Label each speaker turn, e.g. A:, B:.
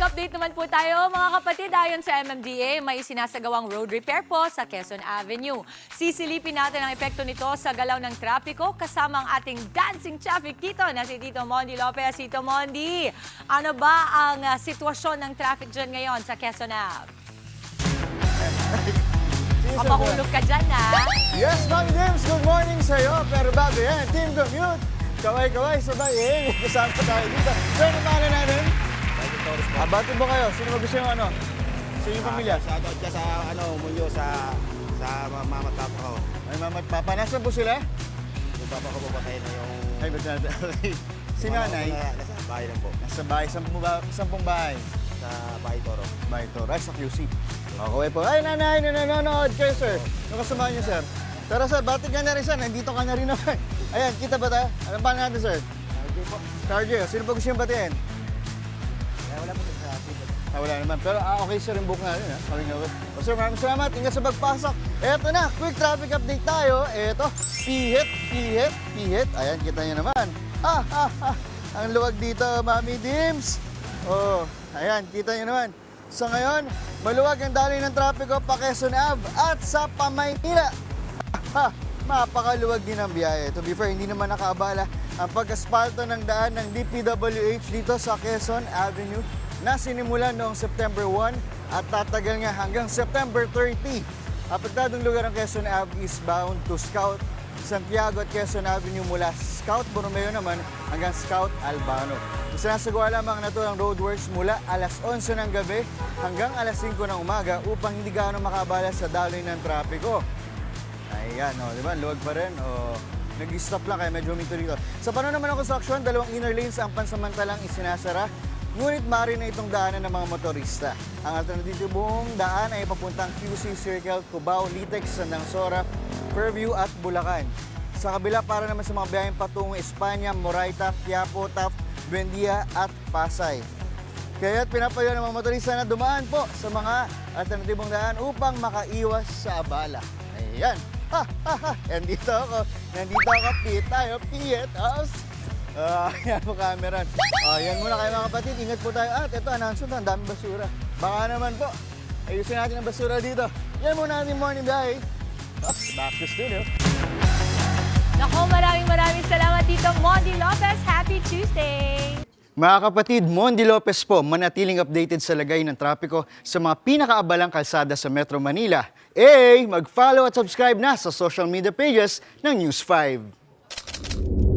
A: update naman po tayo mga kapatid. Ayon sa MMDA, may sinasagawang road repair po sa Quezon Avenue. Sisilipin natin ang epekto nito sa galaw ng trapiko kasama ang ating dancing traffic dito na si Tito Mondi Lopez. Tito Mondi, ano ba ang sitwasyon ng traffic dyan ngayon sa Quezon Ave? Papahulog ka dyan, ha?
B: Yes, Mami Dims, good morning sa'yo. Pero bago yan, Team Commute, kaway-kaway, sabay, kasama tayo dito. So, ano pangalan natin? Bati mo kayo. Sino ba gusto yung ano? Sino yung pamilya?
C: Shoutout ka sa Munyo sa mama at papa ko.
B: Ay, mama at papa. Nasaan po sila?
C: Yung papa ko papatay na yung...
B: Ay, ba't natin? Si nanay?
C: Nasa bahay lang po.
B: Nasa bahay. Sampung bahay?
C: Sa bahay Toro.
B: Bahay to. Ay, sa QC. Okay po. Ay, nanay, nanonood kayo, sir. Yung kasama niyo, sir. Tara, sir, batik ka na rin, sir. Nandito ka na rin naman. Ayan, kita ba tayo? Anong pangalan natin, sir?
C: Hindi po.
B: Cardio. Sino ba gusto yung batiin?
C: Wala po sa
B: Wala naman. Pero okay, sir, yung book natin. Okay nga. O, sir, maraming salamat. Ingat sa pagpasok. Eto na, quick traffic update tayo. Eto, pihit. Ayan, kita nyo naman. Ang luwag dito, Mami Dims. Oh, ayan, kita nyo naman. So ngayon, maluwag ang daloy ng trapiko pa Quezon Ave at sa Pamaynila. Mapakaluwag din ang biyahe. To be fair, hindi naman nakaabala ang pag-aspalto ng daan ng DPWH dito sa Quezon Avenue na sinimulan noong September 1 at tatagal nga hanggang September 30. Apektadong lugar ng Quezon Ave is bound to Scout Santiago at Quezon Avenue mula Scout Borromeo naman hanggang Scout Albano. Sinasagawa lamang na ito ang roadworks mula alas 11 ng gabi hanggang alas 5 ng umaga upang hindi gaano makabala sa daloy ng trapiko. Ayan, di ba? Luwag pa rin. Nag-stop lang kaya medyo huminto dito. Sa panahon naman ng construction, 2 inner lanes ang pansamantalang isinasara. Ngunit maaari na itong daanan ng mga motorista. Ang alternatibong daan ay papuntang QC Circle, Cubao, Litex, Sandangsora, Fairview at Bulacan. Sa kabila para naman sa mga biyaheng patungong Espanya, Moraita, Quiapo, Taft, Buendia at Pasay. Kaya't pinapayo ng mga motorista na dumaan po sa mga alternatibong daan upang makaiwas sa abala. Ayan. Nandito ako, pihit tayo, pihit house. Ayan po camera. Yan muna kayo mga kapatid, ingat po tayo. At ito, announcement, ang daming basura. Baka naman po, ayusin natin ang basura dito. Yan muna ating morning biyahe. Back to studio.
A: Nako, maraming salamat Tito Mondi Lopez. Happy Tuesday!
B: Mga kapatid, Mondi Lopez po, manatiling updated sa lagay ng trapiko sa mga pinakaabalang kalsada sa Metro Manila. Mag-follow at subscribe na sa social media pages ng News 5.